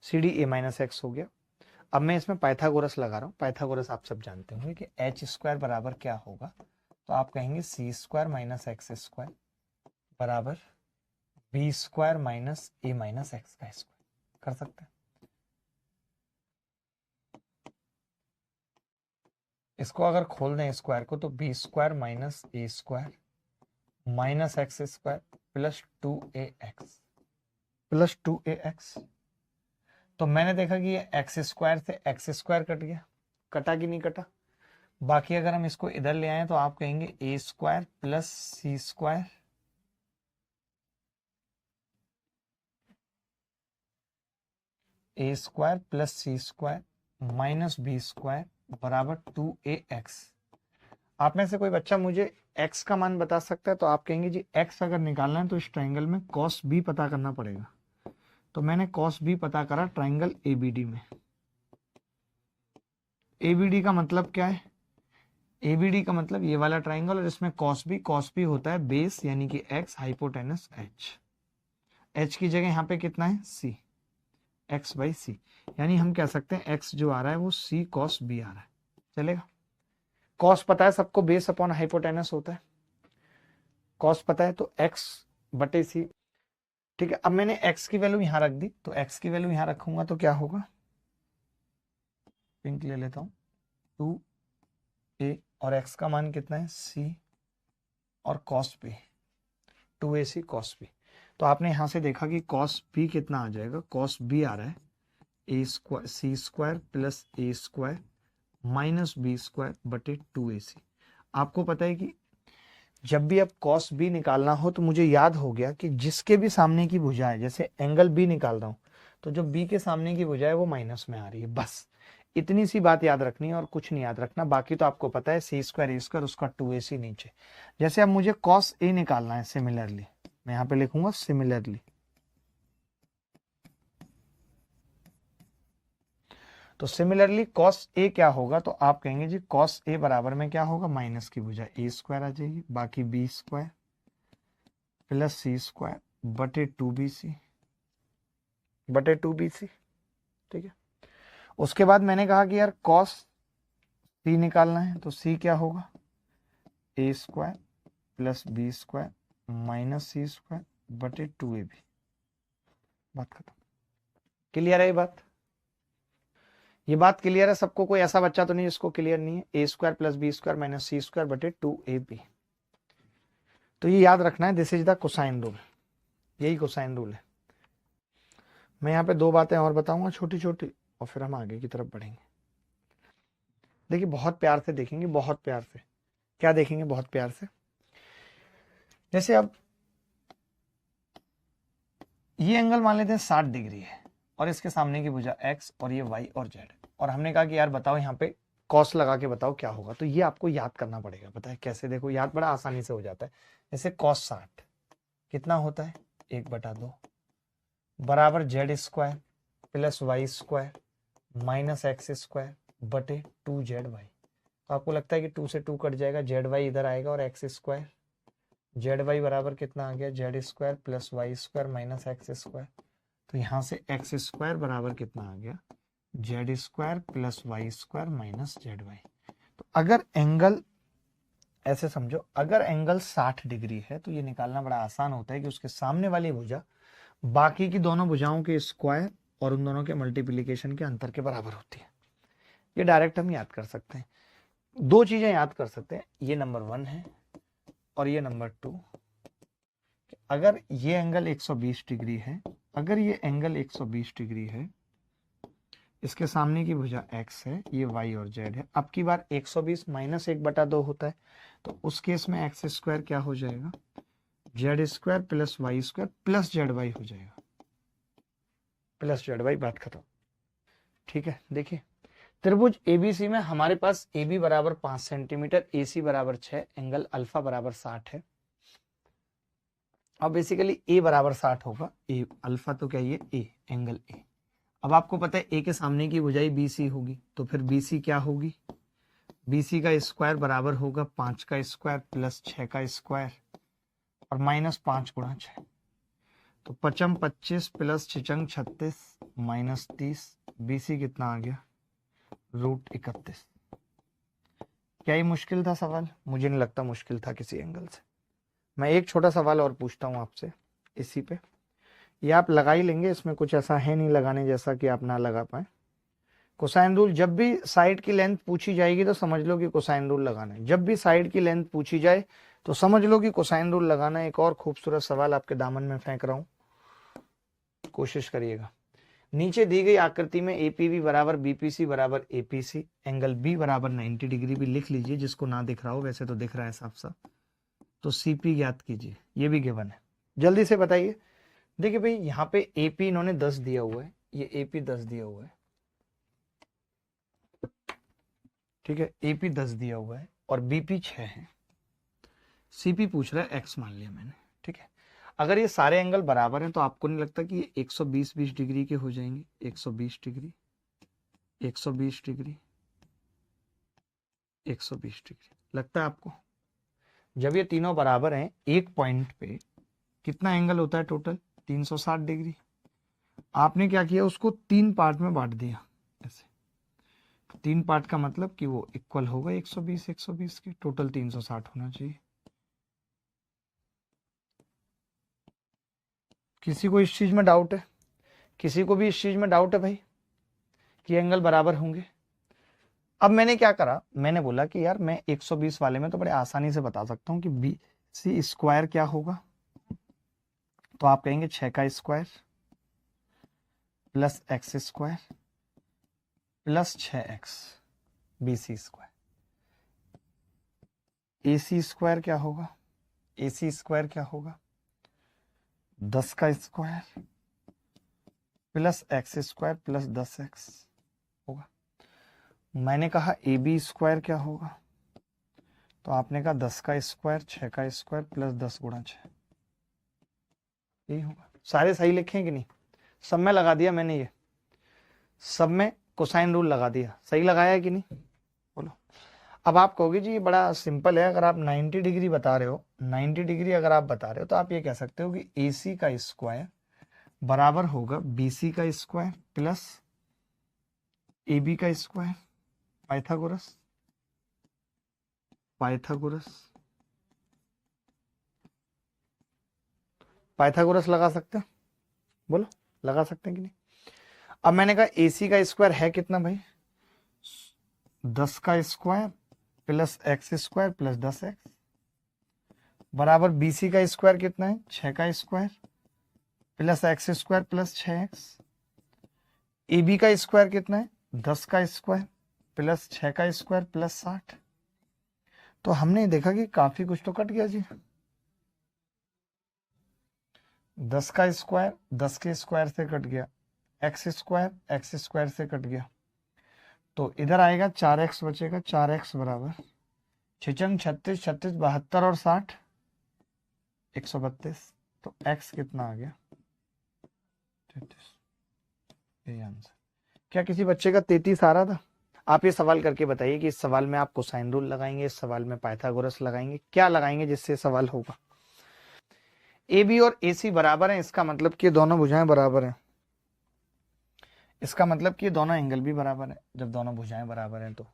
CD a माइनस एक्स हो गया। अब मैं इसमें पाइथागोरस लगा रहा हूँ। पाइथागोरस आप सब जानते होंगे कि h स्क्वायर बराबर क्या होगा, तो आप कहेंगे c square minus x square बराबर b square minus a minus x का स्क्वायर। कर सकते हैं इसको, अगर खोल दें स्क्वायर को तो b square minus a square minus x square plus 2ax। तो मैंने देखा कि ये एक्स स्क्वायर से एक्स स्क्वायर कट गया, कटा कि नहीं कटा? बाकी अगर हम इसको इधर ले आए तो आप कहेंगे a square plus c square a square plus c square minus b square बराबर 2ax। आप में से कोई बच्चा मुझे x का मान बता सकता है? तो आप कहेंगे जी x अगर निकालना है तो इस ट्राइंगल में cos b पता करना पड़ेगा। तो मैंने cos b पता करा ट्राइंगल ABD में। ABD का मतलब क्या है? ABD का मतलब ये वाला ट्राइंगल, और इसमें cos b होता है बेस यानी कि x, हाइपोटेनस h की जगह यहाँ पे कितना है c, x बाई सी, यानी हम कह सकते हैं x जो आ रहा है वो c cos b आ रहा है। चलेगा? cos पता है सबको, बेस अपॉन हाइपोटेनस होता है। cos पता है तो x बटे सी, ठीक है। अब मैंने x की वैल्यू यहां रख दी, तो x की वैल्यू यहां रखूंगा तो क्या होगा? पिंक ले लेता हूं, 2a, और x का मान कितना है c, और cos b 2ac cos b। तो आपने यहां से देखा कि cos b कितना आ जाएगा? cos b आ रहा है a square c square plus a square minus b square बटे 2ac। आपको पता है कि जब भी अब cos b निकालना हो तो मुझे याद हो गया कि जिसके भी सामने की भुजा है, जैसे एंगल b निकाल रहा हूं तो जो b के सामने की भुजा है वो माइनस में आ रही है। बस इतनी सी बात याद रखनी है और कुछ नहीं याद रखना, बाकी तो आपको पता है सी स्क्वायर ए स्क्वायर उसका 2ac नीचे। जैसे अब मुझे cos a निकालना है, सिमिलरली मैं यहाँ पे लिखूंगा सिमिलरली, तो सिमिलरली cos a क्या होगा? तो आप कहेंगे जी cos a बराबर में क्या होगा? माइनस की भुजा a स्क्वायर आ जाएगी, बाकी b square plus c square बटे 2bc बटे 2bc, ठीक है। उसके बाद मैंने कहा कि यार cos c निकालना है, तो c क्या होगा? a square plus b square minus c square बटे 2ab। बात खत्म। क्लियर है ये बात? ये बात क्लियर है सबको? कोई ऐसा बच्चा तो नहीं जिसको क्लियर नहीं है? a square plus b square minus c square बटे 2ab। तो ये याद रखना है, this is the cosine rule, यही कोसाइन रूल है। मैं यहाँ पे दो बातें और बताऊंगा छोटी छोटी, और फिर हम आगे की तरफ बढ़ेंगे। देखिए बहुत प्यार से देखेंगे, बहुत प्यार से। क्या देखेंगे? बहुत प्यार से। जैसे अब ये एंगल मान लेते हैं 60 डिग्री है, और इसके सामने की भुजा x, और ये y और z, और हमने कहा कि यार बताओ यहाँ पे cos लगा के बताओ क्या होगा। तो ये आपको याद करना पड़ेगा। पता है कैसे? देखो याद बड़ा आसानी से हो जाता है। जैसे cos 60 कितना होता है? 1/2, बराबर z square plus y square minus x square बटे 2ZY। तो आपको लगता है कि 2 से 2 कट जाएगा, ZY इधर आएगा और एक्स स्क्वायर, ZY बराबर कितना आ गया, z square plus y square minus x square. तो यहाँ से एक्स स्क्वायर बराबर कितना आ गया, z square plus y square minus ZY। तो अगर एंगल, ऐसे समझो, अगर एंगल 60 डिग्री है तो ये निकालना बड़ा आसान होता है कि उसके सामने वाली भुजा बाकी की दोनों भुजाओं के स्क्वायर और उन दोनों के मल्टीप्लिकेशन के अंतर के बराबर होती है। ये डायरेक्ट हम याद कर सकते हैं। दो चीजें याद कर सकते हैं, ये नंबर 1 है और ये नंबर 2। अगर ये एंगल 120 डिग्री है, अगर ये एंगल 120 डिग्री है, इसके सामने की भुजा x है, ये y और z है। अब की बार 120 माइनस 1/2 होता है, तो उस केस में एक्स स्क्वायर क्या हो जाएगा, z square plus y square plus ZY हो जाएगा, प्लस ZY, बात खत्म। ठीक है, देखिए त्रिभुज एबीसी में हमारे पास AB बराबर 5 सेंटीमीटर, AC बराबर 6, एंगल अल्फा बराबर 60 है। अब बेसिकली A बराबर 60 होगा, A अल्फा तो क्या, ये A एंगल A। अब आपको पता है A के सामने की भुजाई BC होगी, तो फिर BC क्या होगी, BC का स्क्वायर बराबर होगा 5 का स्क्वायर प्लस 6 का स्क्वायर और माइनस 5 गुणा 6। तो 55 25 प्लस 6 36 माइनस 30, BC कितना आ गया, √31। क्या ये मुश्किल था सवाल? मुझे नहीं लगता मुश्किल था किसी एंगल से। मैं एक छोटा सवाल और पूछता हूँ आपसे इसी पे, ये आप लगा ही लेंगे, इसमें कुछ ऐसा है नहीं लगाने जैसा कि आप ना लगा पाए। कोसाइन रूल, जब भी साइड की लेंथ पूछी जाएगी तो समझ लो कि कोसाइन रूल लगाना है। जब भी साइड की लेंथ पूछी जाए तो समझ लो कि कोसाइन रूल लगाना है। एक और खूबसूरत सवाल आपके दामन में फेंक रहा हूं, कोशिश करिएगा। नीचे दी गई आकृति में APB बराबर BPC बराबर APC, एंगल B बराबर 90 डिग्री भी लिख लीजिए, जिसको ना दिख रहा हो, वैसे तो दिख रहा है साफ साफ। तो CP ज्ञात कीजिए, ये भी गिवन है, जल्दी से बताइए। देखिए भाई, यहाँ पे AP इन्होंने 10 दिया हुआ है, ये AP 10 दिया हुआ है, ठीक है, AP 10 दिया हुआ है और BP 6 है, CP पूछ रहा है X मान लिया मैंने, ठीक है। अगर ये सारे एंगल बराबर हैं तो आपको नहीं लगता कि ये 120 डिग्री के हो जाएंगे, 120 डिग्री, 120 डिग्री, 120 डिग्री, लगता है आपको? जब ये तीनों बराबर हैं, एक पॉइंट पे कितना एंगल होता है टोटल, 360 डिग्री। आपने क्या किया, उसको 3 पार्ट में बांट दिया ऐसे। 3 पार्ट का मतलब कि वो इक्वल होगा 120 120 के, टोटल 360 होना चाहिए। किसी को इस चीज में डाउट है? किसी को भी इस चीज में डाउट है भाई कि एंगल बराबर होंगे? अब मैंने क्या करा, मैंने बोला कि यार मैं 120 वाले में तो बड़े आसानी से बता सकता हूं कि BC स्क्वायर क्या होगा। तो आप कहेंगे 6 का square plus x square plus 6x BC square. AC square क्या होगा, AC स्क्वायर क्या होगा, 10 का square plus x square plus 10x होगा। मैंने कहा AB स्क्वायर क्या होगा, तो आपने कहा 10 का स्क्वायर 6 का स्क्वायर प्लस 10 गुणा 6, यही होगा। सारे सही लिखे कि नहीं? सब में लगा दिया मैंने, ये सब में कोसाइन रूल लगा दिया, सही लगाया है कि नहीं, बोलो। अब आप कहोगे जी ये बड़ा सिंपल है, अगर आप 90 डिग्री बता रहे हो, 90 डिग्री अगर आप बता रहे हो तो आप ये कह सकते हो कि AC का स्क्वायर बराबर होगा BC का स्क्वायर प्लस AB का स्क्वायर, पाइथागोरस, पाइथागोरस, पाइथागोरस लगा सकते हैं, बोलो लगा सकते हैं कि नहीं? अब मैंने कहा AC का स्क्वायर है कितना भाई, 10 का square plus x square plus 10x बराबर BC का स्क्वायर कितना है, 6 का square plus x square plus 6x। AB का स्क्वायर कितना है, 10 का स्क्वायर प्लस 6 का स्क्वायर प्लस 60। तो हमने देखा कि काफी कुछ तो कट गया जी। 10 का स्क्वायर 10 के स्क्वायर से कट गया, एक्स स्क्वायर से कट गया, तो इधर आएगा 4x बचेगा, 4x बराबर 6 36 36 72 और 60 132। तो x कितना आ गया, 33, यही आंसर। क्या किसी बच्चे का 33 आ रहा था? आप ये सवाल करके बताइए कि इस सवाल में आप कोसाइन रूल लगाएंगे, इस सवाल में पाइथागोरस लगाएंगे, क्या लगाएंगे जिससे सवाल होगा। ए बी और ए सी बराबर हैं, इसका मतलब कि दोनों भुजाएं बराबर हैं, इसका मतलब कि दोनों एंगल भी बराबर है। जब दोनों भुजाएं बराबर हैं तो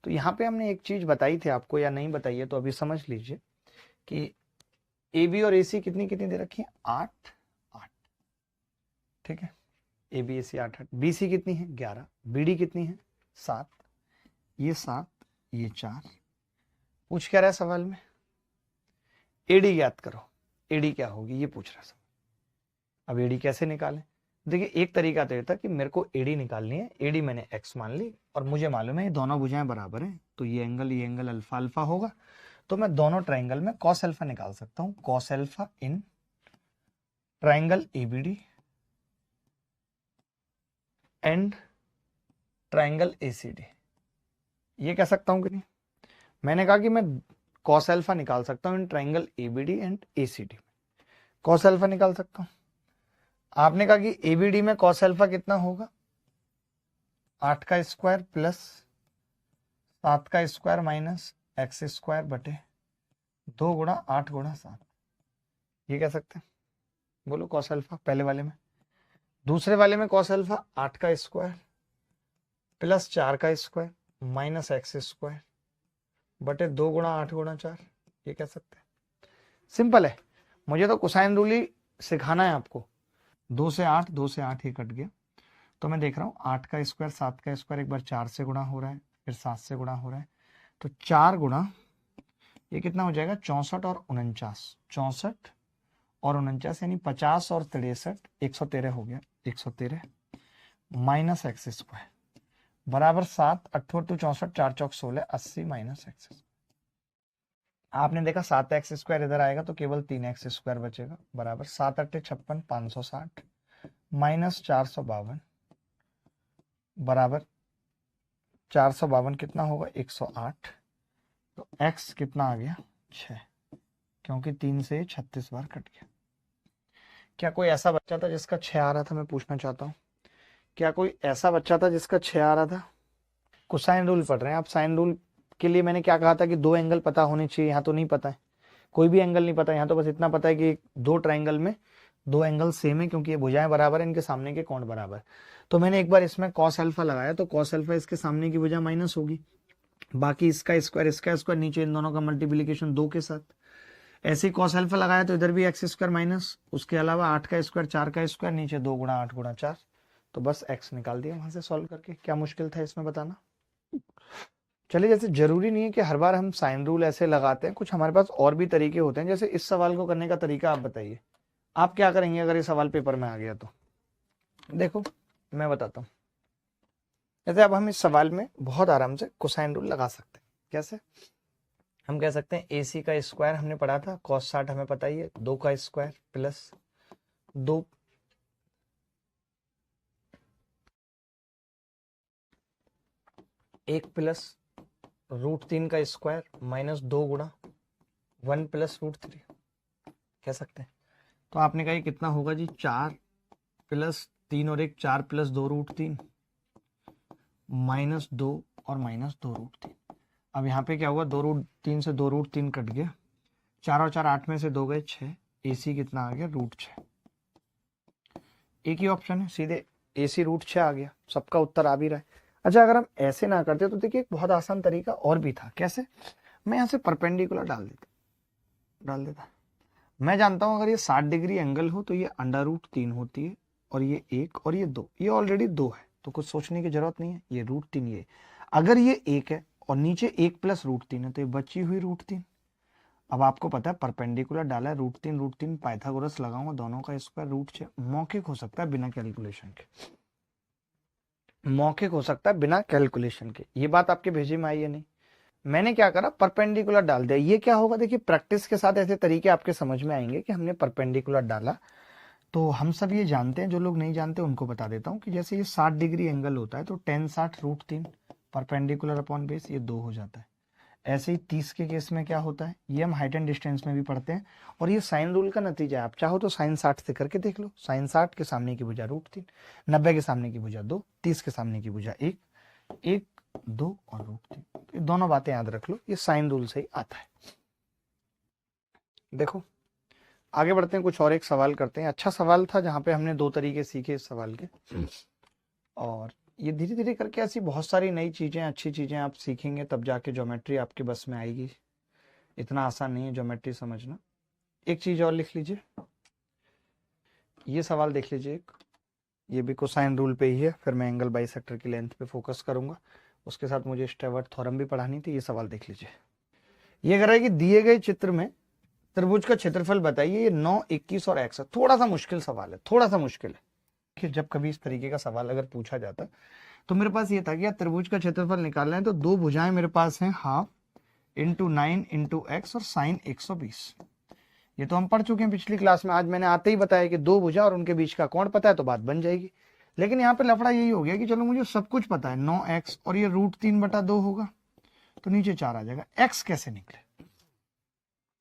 यहाँ पे हमने एक चीज बताई थी आपको, या नहीं बताई है तो अभी समझ लीजिए कि ए बी और ए सी कितनी कितनी दे रखी है, 8 8, ठीक है। A B A C 8 8, B C कितनी है 11, बी डी कितनी है 7, ये 7 ये 4। पूछ क्या रहा है सवाल में, एडी ज्ञात करो, एडी क्या होगी ये पूछ रहा है। अब एडी कैसे निकालें? देखिए एक तरीका तो ये था कि मेरे को एडी निकालनी है, एडी मैंने एक्स मान ली और मुझे मालूम है ये दोनों भुजाएं बराबर हैं, तो ये एंगल अल्फा अल्फा होगा, तो मैं दोनों ट्राइंगल में कॉस अल्फा निकाल सकता हूं, cos alpha in triangle ABD and triangle ACD. ये कह सकता हूं कि नहीं? मैंने कहा कि मैं कॉस अल्फा निकाल सकता हूं in triangle ABD and ACD, cos alpha निकाल सकता हूं। आपने कहा कि एबीडी में कॉस अल्फा कितना होगा, 8 का स्क्वायर प्लस 7 का स्क्वायर माइनस एक्स स्क्वायर बटे 2 गुणा 8 गुणा 7, ये कह सकते हैं। बोलो कॉस अल्फा पहले वाले में। दूसरे वाले में कॉस अल्फा 8 का स्क्वायर प्लस 4 का स्क्वायर माइनस एक्स स्क्वायर बटे 2 गुणा 8 गुणा 4, ये कह सकते हैं। सिंपल है, मुझे तो कोसाइन रूल ही सिखाना है आपको। 2 से 8 ही कट गया, तो मैं देख रहा हूँ 8 का स्क्वायर 7 का स्क्वायर एक बार 4 से गुणा हो रहा है, फिर 7 से गुणा हो रहा है, तो 4 गुणा ये कितना हो जाएगा 64 और 49, 64 और 49 यानी 50 और 63, 113 हो गया, 113 माइनस एक्स स्क्वायर बराबर 7 8 2 64 4 चौक 16 80 माइनस एक्स। आपने देखा 7 एक्स स्क्वायर इधर आएगा तो केवल 3 एक्स स्क्वायर बचेगा बराबर 7 8 56 560 माइनस 452 बराबर 452 कितना होगा 108, तो x कितना आ गया 6, क्योंकि 3 से 36 बार कट गया। क्या कोई ऐसा बच्चा था जिसका 6 आ रहा था? मैं पूछना चाहता हूँ, क्या कोई ऐसा बच्चा था जिसका 6 आ रहा था? कोसाइन रूल पढ़ रहे हैं आप, साइन रूल के लिए मैंने क्या कहा था कि 2 एंगल पता होने चाहिए, यहाँ तो नहीं पता है, कोई भी एंगल नहीं पता, यहाँ तो बस इतना पता है कि 2 ट्राइंगल में 2 एंगल सेम है क्योंकि ये भुजाएं बराबर है, इनके सामने के कोण बराबर। तो मैंने एक बार इसमें कॉस अल्फा लगाया, तो कॉस अल्फा इसके सामने की भुजा माइनस होगी, बाकी इसका स्क्वायर नीचे इन दोनों का मल्टीप्लीकेशन 2 के साथ। ऐसे ही कॉस अल्फा लगाया तो इधर भी एक्स स्क्वायर माइनस, उसके अलावा 8 का स्क्वायर 4 का स्क्वायर नीचे 2 गुणा 8 गुणा 4, तो बस एक्स निकाल दिया वहां से सॉल्व करके। क्या मुश्किल था इसमें बताना? चलिए, जैसे जरूरी नहीं है कि हर बार हम साइन रूल ऐसे लगाते हैं, कुछ हमारे पास और भी तरीके होते हैं। जैसे इस सवाल को करने का तरीका आप बताइए, आप क्या करेंगे अगर ये सवाल पेपर में आ गया तो? देखो मैं बताता हूँ। जैसे अब हम इस सवाल में बहुत आराम से कोसाइन रूल लगा सकते हैं। कैसे? हम कह सकते हैं ए सी का स्क्वायर हमने पढ़ा था, cos 60 हमें पता ही है, 2 का स्क्वायर प्लस 2 1 प्लस √3 का स्क्वायर माइनस 2 गुणा 1 प्लस √3 कह सकते हैं। तो आपने कहा कितना होगा जी 4 प्लस 3 और 1 4 प्लस 2 √3 माइनस 2 और माइनस 2 √3। अब यहाँ पे क्या हुआ 2√3 से 2 √3 कट गया, 4 और 4 8 में से 2 गए 6, AC कितना आ गया √6। एक ही ऑप्शन है, सीधे AC √6 आ गया, सबका उत्तर आ भी रहा है। अच्छा, अगर हम ऐसे ना करते तो देखिए एक बहुत आसान तरीका और भी था। कैसे? मैं यहाँ से परपेंडिकुलर डाल देता। मैं जानता हूं अगर ये 60 डिग्री एंगल हो तो ये √3 होती है, और ये 1 और ये 2, ये ऑलरेडी 2 है तो कुछ सोचने की जरूरत नहीं है। ये √3 ये, अगर ये 1 है और नीचे 1 प्लस √3 है तो ये बची हुई √3। अब आपको पता है परपेंडिकुलर डाला है, √3 पाइथागोरस लगाऊंगा, दोनों का स्क्वायर √6। मौखिक हो सकता है बिना कैलकुलेशन के, मौखिक हो सकता है बिना कैलकुलेशन के। ये बात आपके भेजे में आई है नहीं? मैंने क्या करा, परपेंडिकुलर डाल दिया। ये क्या होगा देखिए, प्रैक्टिस के साथ ऐसे तरीके आपके समझ में आएंगे कि हमने परपेंडिकुलर डाला। तो हम सब ये जानते हैं, जो लोग नहीं जानते उनको बता देता हूं कि जैसे ये 60 डिग्री एंगल होता है तो tan 60 √3 परपेंडिकुलर अपॉन बेस ये 2 हो जाता है। ऐसे ही 30 के केस में क्या होता है, ये हम हाइट एंड डिस्टेंस में भी पढ़ते हैं, और ये साइन रूल का नतीजा है। आप चाहो तो साइन 60 से करके देख लो। साइन 60 के सामने की भुजा √3, 90 के सामने की भुजा 2, 30 के सामने की भुजा 1, 1, 2 और √3। ये दोनों बातें याद रख लो, ये साइन रूल से ही आता है। देखो आगे बढ़ते हैं, कुछ और एक सवाल करते हैं। अच्छा सवाल था जहां पे हमने 2 तरीके सीखे इस सवाल के, और ये धीरे धीरे करके ऐसी बहुत सारी नई चीजें, अच्छी चीजें आप सीखेंगे, तब जाके ज्योमेट्री आपके बस में आएगी। इतना आसान नहीं है ज्योमेट्री समझना। एक चीज और लिख लीजिए, ये सवाल देख लीजिए एक, ये भी कोसाइन रूल पे ही है, फिर मैं एंगल बाइसेक्टर की लेंथ पे फोकस करूंगा, उसके साथ मुझे स्टेवर्ट थ्योरम भी पढ़ानी थी। ये सवाल देख लीजिए, ये कह रहा है कि दिए गए चित्र में त्रिभुज का क्षेत्रफल बताइए। ये 9, 21 और x है। थोड़ा सा मुश्किल सवाल है, थोड़ा सा मुश्किल है कि जब कभी इस तरीके का सवाल अगर पूछा जाता तो मेरे पास ये था कि यार त्रिभुज का क्षेत्रफल निकालना है, तो 2 भुजाएं मेरे पास हैं, हाफ इंटू 9 इंटू एक्स और साइन 120। ये तो हम पढ़ चुके हैं पिछली क्लास में। आज मैंने आते ही बताया कि 2 भुजा और उनके बीच का कोण पता है तो बात बन जाएगी। लेकिन यहाँ पे लफड़ा यही हो गया कि चलो मुझे सब कुछ पता है, 9x और ये √3/2 होगा, तो नीचे 4 आ जाएगा। x कैसे निकले,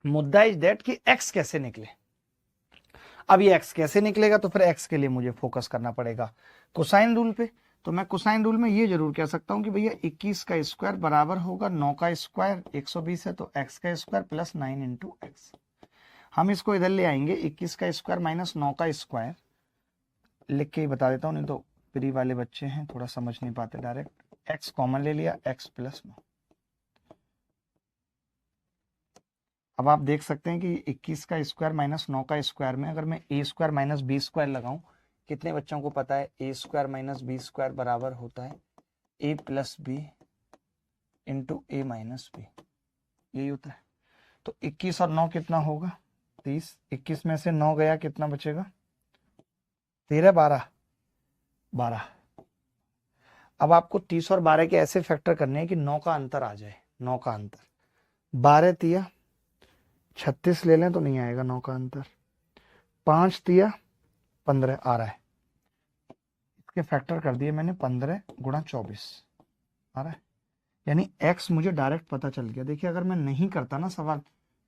मुद्दा इज दैट कि x कैसे निकले। अब ये x कैसे निकलेगा, तो फिर x के लिए मुझे फोकस करना पड़ेगा कोसाइन रूल पे। तो मैं कोसाइन रूल में ये जरूर कह सकता हूं कि भैया 21 का स्क्वायर बराबर होगा 9 का स्क्वायर, 120 है तो x का स्क्वायर प्लस 9 इंटू एक्स। हम इसको इधर ले आएंगे, 21 का स्क्वायर माइनस 9 का स्क्वायर लिख के ही बता देता हूँ, नहीं तो प्री वाले बच्चे हैं थोड़ा समझ नहीं पाते डायरेक्ट। x कॉमन ले लिया, x प्लस 9। अब आप देख सकते हैं कि 21 का स्क्वायर माइनस 9 का स्क्वायर में अगर मैं a square minus b square लगाऊं, कितने बच्चों को पता है a square minus b square बराबर होता है a plus b into a minus b, यही होता है। तो 21 और 9 कितना होगा, 30। 21 में से 9 गया, कितना बचेगा, 13, 12। अब आपको 30 और 12 के ऐसे फैक्टर करने हैं कि 9 का अंतर आ जाए, 9 का अंतर, 12 तिया 36 ले लें तो नहीं आएगा 9 का अंतर, 5 तिया 15 आ रहा है। इसके फैक्टर कर दिए मैंने, 15 गुणा 24 आ रहा है, यानी x मुझे डायरेक्ट पता चल गया। देखिए अगर मैं नहीं करता ना सवाल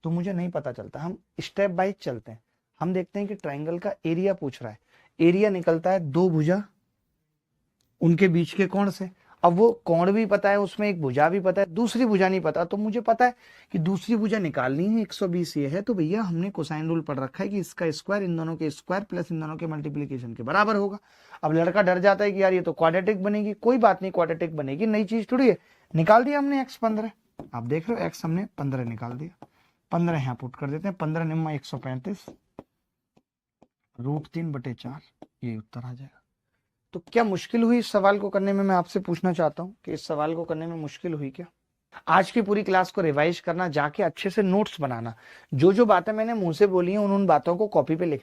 तो मुझे नहीं पता चलता। हम स्टेप बाय चलते हैं, हम देखते हैं कि ट्राइंगल का एरिया पूछ रहा है। एरिया निकलता है 2 भुजा उनके बीच के कोण से। अब वो कोण भी पता है, उसमें एक भुजा भी पता है, दूसरी भुजा नहीं पता, तो मुझे पता है कि दूसरी भुजा निकालनी है, 120 ये है, तो भैया हमने कोसाइन रूल पढ़ रखा है कि इसका स्क्वायर इन दोनों के स्क्वायर प्लस इन दोनों के मल्टीप्लीकेशन के बराबर होगा। अब लड़का डर जाता है कि यार ये तो क्वाड्रेटिक बनेगी, कोई बात नहीं, क्वाड्रेटिक बनेगी, नई चीज थोड़ी है। निकाल दिया हमने x 15, आप देख रहे हो x हमने 15 निकाल दिया। 15 यहाँ पुट कर देते हैं, 15 निम्मा 135 √3/4, ये उत्तर आ जाएगा। तो क्या मुश्किल हुई इस सवाल को करने में, मैं आपसे पूछना चाहता हूं कि इस सवाल को करने में मुश्किल हुई क्या। आज की पूरी क्लास को रिवाइज करना, जाके अच्छे से नोट्स बनाना, जो जो बातें मैंने मुंह से बोली हैं उन बातों को कॉपी पे लिखना।